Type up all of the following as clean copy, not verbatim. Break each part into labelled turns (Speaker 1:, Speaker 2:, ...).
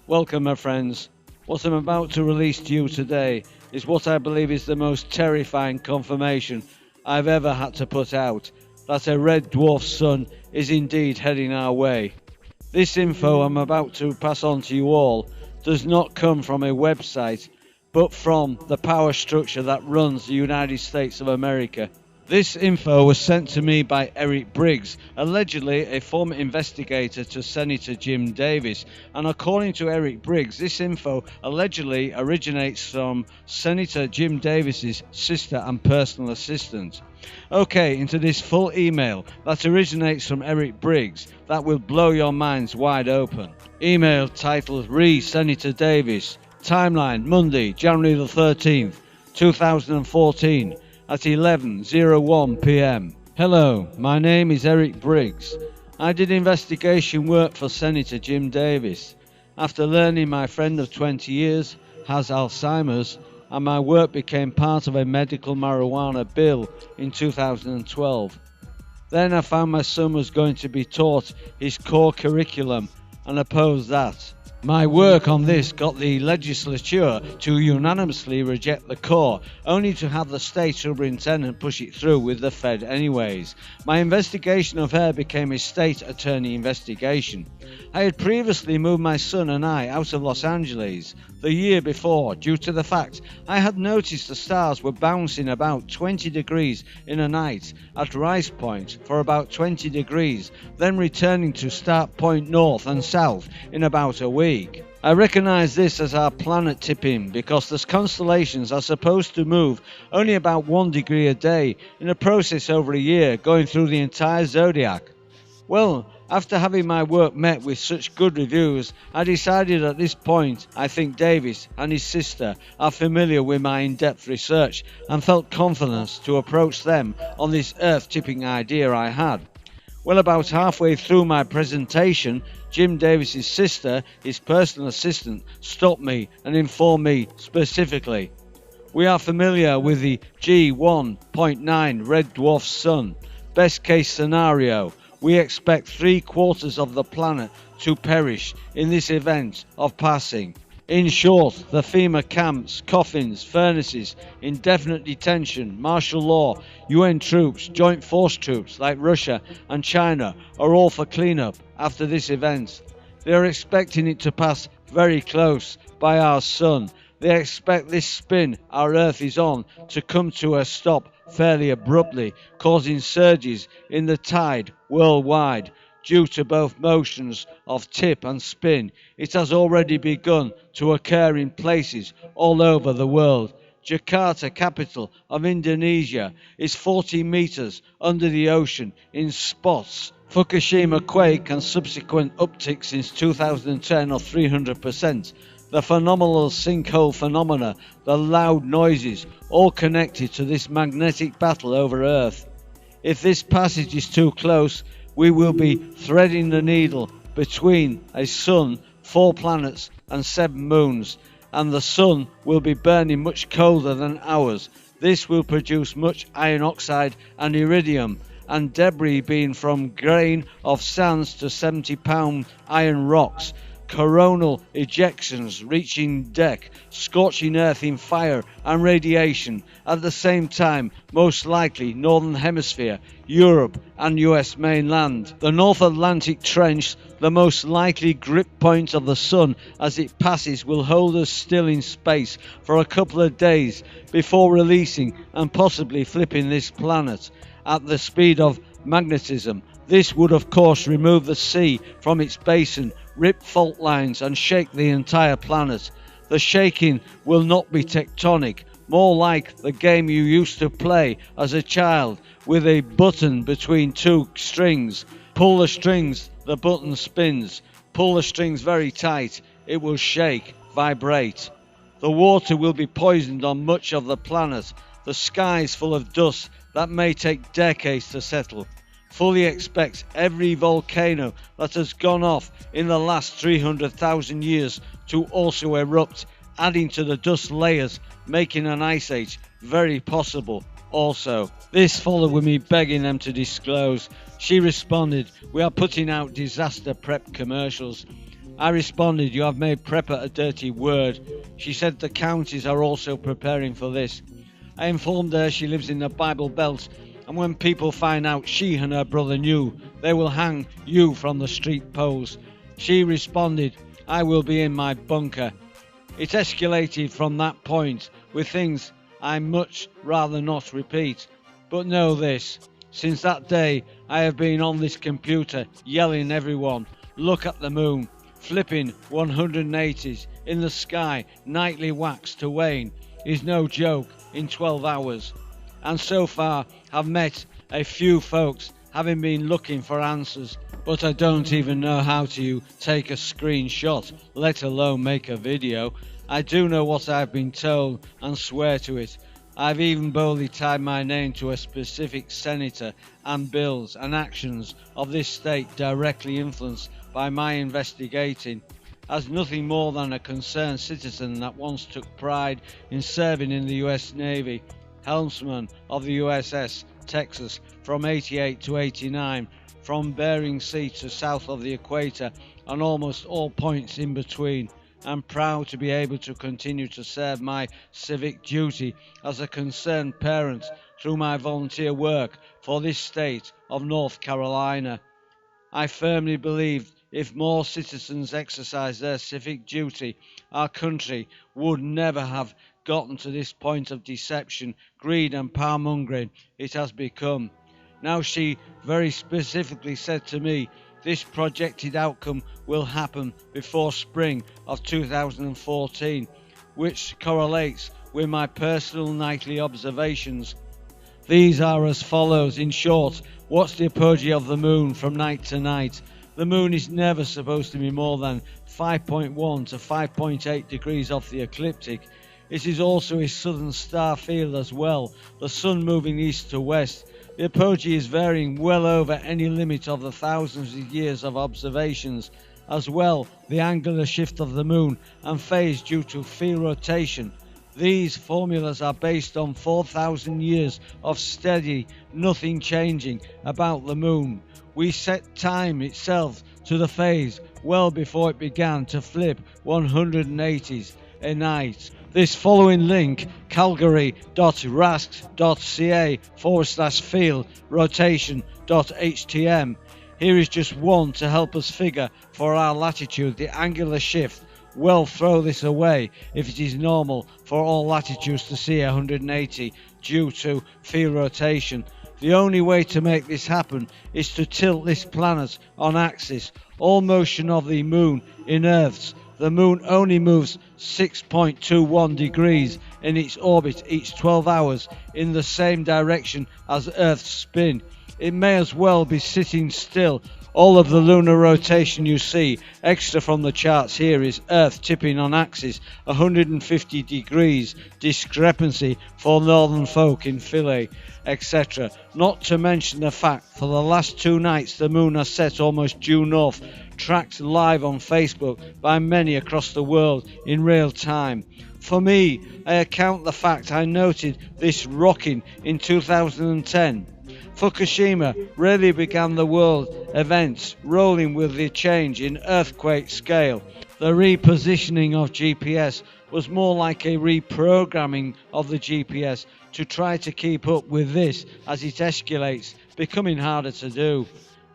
Speaker 1: Welcome, my friends. What I'm about to release to you today is what I believe is the most terrifying confirmation I've ever had to put out, that a red dwarf sun is indeed heading our way. This info I'm about to pass on to you all does not come from a website, but from the power structure that runs the United States of America. This info was sent to me by Eric Briggs, allegedly a former investigator to Senator Jim Davis, and according to Eric Briggs, this info allegedly originates from Senator Jim Davis's sister and personal assistant. Okay, into this full email that originates from Eric Briggs that will blow your minds wide open. Email titled Re Senator Davis. Timeline Monday, January the 13th, 2014. At 11:01 p.m. Hello, my name is Eric Briggs. I did investigation work for Senator Jim Davis. After learning my friend of 20 years has Alzheimer's, and my work became part of a medical marijuana bill in 2012. Then I found my son was going to be taught his core curriculum and opposed that. My work on this got the legislature to unanimously reject the core, only to have the state superintendent push it through with the Fed anyways. My investigation of her became a state attorney investigation. I had previously moved my son and I out of Los Angeles the year before due to the fact I had noticed the stars were bouncing about 20 degrees in a night at Rice Point for about 20 degrees, then returning to start point north and south in about a week. I recognize this as our planet tipping because the constellations are supposed to move only about 1 degree a day in a process over a year going through the entire zodiac. Well, after having my work met with such good reviews, I decided at this point I think Davis and his sister are familiar with my in-depth research and felt confidence to approach them on this earth-tipping idea I had. Well, about halfway through my presentation, Jim Davis's sister, his personal assistant, stopped me and informed me specifically. We are familiar with the G1.9 red dwarf sun. Best case scenario, we expect 3/4 of the planet to perish in this event of passing. In short, the FEMA camps, coffins, furnaces, indefinite detention, martial law, UN troops, joint force troops like Russia and China are all for cleanup after this event. They are expecting it to pass very close by our sun. They expect this spin our Earth is on to come to a stop fairly abruptly, causing surges in the tide worldwide. Due to both motions of tip and spin, it has already begun to occur in places all over the world. Jakarta, capital of Indonesia, is 40 meters under the ocean in spots. Fukushima quake and subsequent uptick since 2010 of 300%. The phenomenal sinkhole phenomena, the loud noises, all connected to this magnetic battle over Earth. If this passage is too close, we will be threading the needle between a sun, 4 planets and 7 moons, and the sun will be burning much colder than ours. This will produce much iron oxide and iridium, and debris being from grain of sands to 70-pound iron rocks. Coronal ejections reaching deck, scorching earth in fire and radiation. At the same time, most likely Northern Hemisphere, Europe and US mainland. The North Atlantic Trench, the most likely grip point of the sun as it passes, will hold us still in space for a couple of days before releasing and possibly flipping this planet at the speed of magnetism. This would of course remove the sea from its basin, rip fault lines and shake the entire planet. The shaking will not be tectonic, more like the game you used to play as a child with a button between 2 strings. Pull the strings, the button spins. Pull the strings very tight, it will shake, vibrate. The water will be poisoned on much of the planet. The sky is full of dust that may take decades to settle. Fully expect every volcano that has gone off in the last 300,000 years to also erupt, adding to the dust layers, making an ice age very possible also. This followed with me begging them to disclose. She responded, "We are putting out disaster prep commercials. I responded, "You have made prepper a dirty word." She said the counties are also preparing for this. I informed her she lives in the Bible Belt, and when people find out she and her brother knew, they will hang you from the street poles. She responded, "I will be in my bunker." It escalated from that point with things I much rather not repeat. But know this, since that day I have been on this computer yelling everyone, look at the moon, flipping 180s in the sky, nightly wax to wane, is no joke in 12 hours. And so far have met a few folks having been looking for answers, but I don't even know how to take a screenshot, let alone make a video. I do know what I've been told and swear to it. I've even boldly tied my name to a specific senator and bills and actions of this state directly influenced by my investigating, as nothing more than a concerned citizen that once took pride in serving in the US Navy, helmsman of the USS Texas from 88 to 89, from Bering Sea to south of the equator and almost all points in between. I'm proud to be able to continue to serve my civic duty as a concerned parent through my volunteer work for this state of North Carolina. I firmly believe if more citizens exercise their civic duty, our country would never have gotten to this point of deception, greed and power-mongering it has become. Now she very specifically said to me, this projected outcome will happen before spring of 2014, which correlates with my personal nightly observations. These are as follows. In short, what's the apogee of the moon from night to night? The moon is never supposed to be more than 5.1 to 5.8 degrees off the ecliptic. It is also a southern star field as well, the sun moving east to west. The apogee is varying well over any limit of the thousands of years of observations. As well, the angular shift of the moon and phase due to field rotation. These formulas are based on 4,000 years of steady, nothing changing about the moon. We set time itself to the phase well before it began to flip 180s a night. This following link, calgary.rasc.ca/field rotation.htm. Here is just one to help us figure for our latitude the angular shift. Well, throw this away if it is normal for all latitudes to see 180 due to field rotation. The only way to make this happen is to tilt this planet on axis. All motion of the moon in Earth's. The moon only moves 6.21 degrees in its orbit each 12 hours in the same direction as Earth's spin. It may as well be sitting still. All of the lunar rotation you see extra from the charts here is Earth tipping on axis 150 degrees discrepancy for northern folk in Philae, etc. Not to mention the fact for the last 2 nights the moon has set almost due north, tracked live on Facebook by many across the world in real time. For me, I account the fact I noted this rocking in 2010. Fukushima really began the world events rolling with the change in earthquake scale. The repositioning of GPS was more like a reprogramming of the GPS to try to keep up with this as it escalates, becoming harder to do.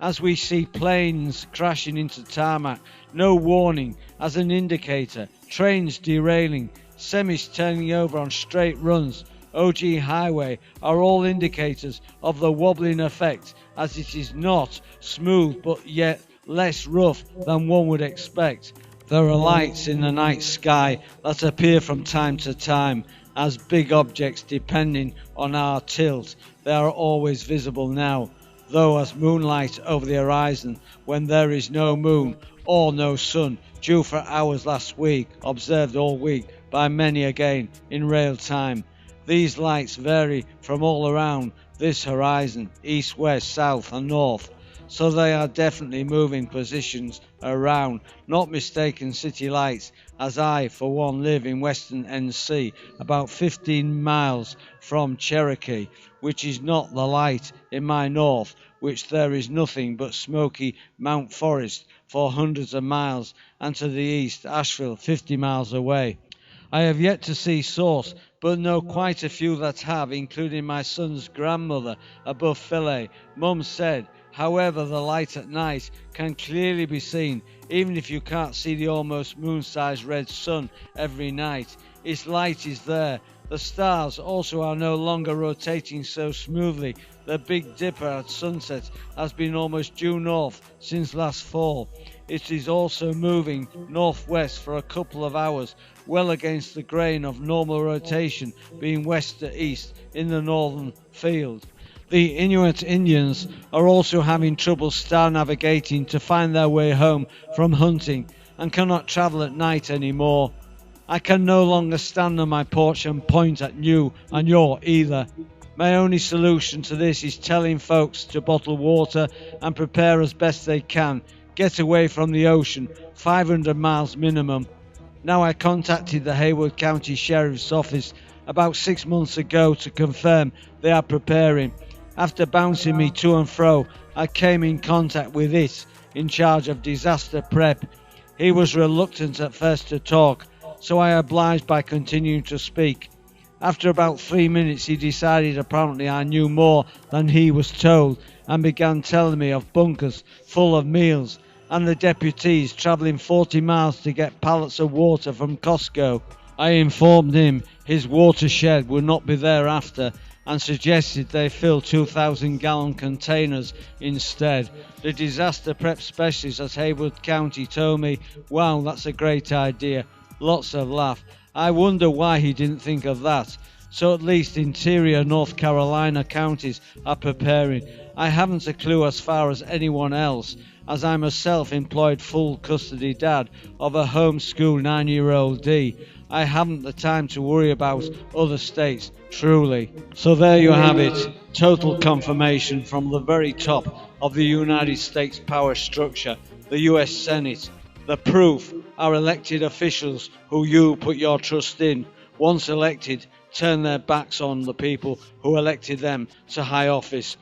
Speaker 1: As we see planes crashing into tarmac, no warning as an indicator, trains derailing, semis turning over on straight runs, OG highway are all indicators of the wobbling effect, as it is not smooth but yet less rough than one would expect. There are lights in the night sky that appear from time to time as big objects depending on our tilt. They are always visible now, though as moonlight over the horizon when there is no moon or no sun, due for hours last week, observed all week by many again in real time. These lights vary from all around this horizon, east, west, south and north, so they are definitely moving positions around, not mistaken city lights, as I for one live in western NC, about 15 miles from Cherokee, which is not the light in my north, which there is nothing but smoky Mount Forest for hundreds of miles, and to the east Asheville 50 miles away. I have yet to see source, but know quite a few that have, including my son's grandmother above Philae. Mum said, however, the light at night can clearly be seen, even if you can't see the almost moon-sized red sun every night. Its light is there. The stars also are no longer rotating so smoothly. The Big Dipper at sunset has been almost due north since last fall. It is also moving northwest for a couple of hours, well against the grain of normal rotation being west to east in the northern field. The Inuit Indians are also having trouble star navigating to find their way home from hunting and cannot travel at night anymore. I can no longer stand on my porch and point at you and your either. My only solution to this is telling folks to bottle water and prepare as best they can. Get away from the ocean, 500 miles minimum. Now, I contacted the Haywood County Sheriff's Office about 6 months ago to confirm they are preparing. After bouncing me to and fro, I came in contact with it, in charge of disaster prep. He was reluctant at first to talk, so I obliged by continuing to speak. After about 3 minutes, he decided apparently I knew more than he was told and began telling me of bunkers full of meals and the deputies travelling 40 miles to get pallets of water from Costco. I informed him his watershed would not be thereafter and suggested they fill 2,000-gallon containers instead. The disaster prep specialist at Haywood County told me, wow, that's a great idea. Lots of laugh. I wonder why he didn't think of that. So at least interior North Carolina counties are preparing. I haven't a clue as far as anyone else, as I'm a self-employed full custody dad of a homeschool 9-year-old D. I haven't the time to worry about other states, truly. So there you have it, total confirmation from the very top of the United States power structure, the US Senate. The proof are elected officials who you put your trust in. Once elected, turn their backs on the people who elected them to high office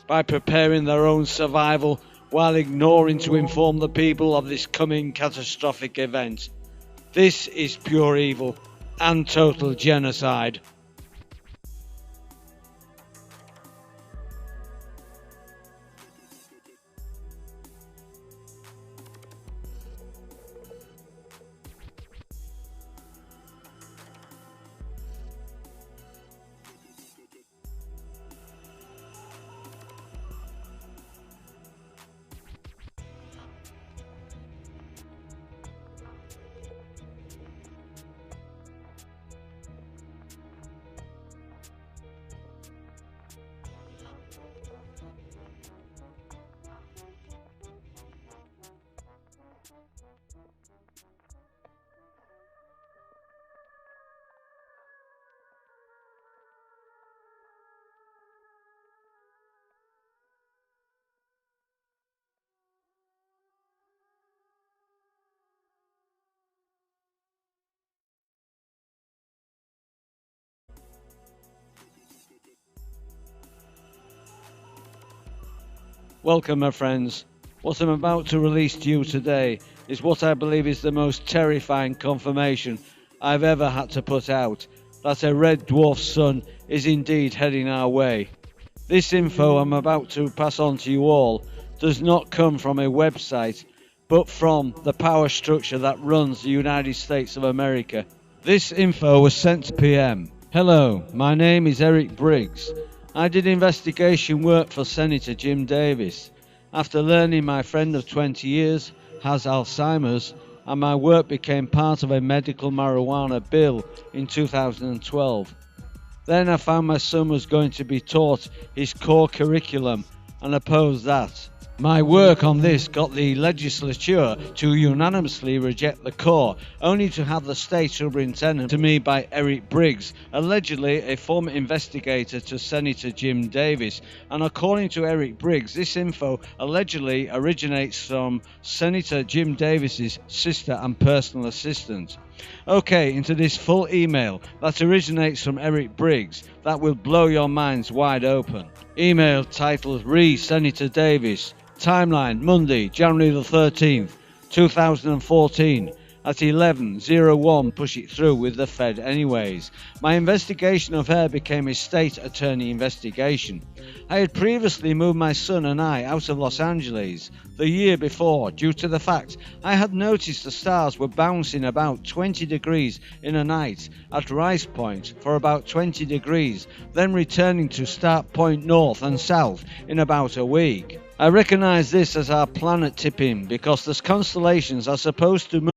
Speaker 1: by preparing their own survival while ignoring to inform the people of this coming catastrophic event. This is pure evil and total genocide. Welcome, my friends. What I'm about to release to you today is what I believe is the most terrifying confirmation I've ever had to put out, that a red dwarf sun is indeed heading our way. This info I'm about to pass on to you all does not come from a website, but from the power structure that runs the United States of America. This info was sent to PM. Hello, my name is Eric Briggs. I did investigation work for Senator Jim Davis. After learning my friend of 20 years has Alzheimer's, and my work became part of a medical marijuana bill in 2012. Then I found my son was going to be taught his core curriculum and opposed that. My work on this got the legislature to unanimously reject the core, only to have the state superintendent to me by Eric Briggs, allegedly a former investigator to Senator Jim Davis. And according to Eric Briggs, this info allegedly originates from Senator Jim Davis's sister and personal assistant. Okay, into this full email that originates from Eric Briggs that will blow your minds wide open. Email titled Re Senator Davis. Timeline Monday, January the 13th, 2014. At 11:01, push it through with the Fed anyways. My investigation of her became a state attorney investigation. I had previously moved my son and I out of Los Angeles the year before due to the fact I had noticed the stars were bouncing about 20 degrees in a night at Rice Point for about 20 degrees, then returning to start point north and south in about a week. I recognize this as our planet tipping because the constellations are supposed to move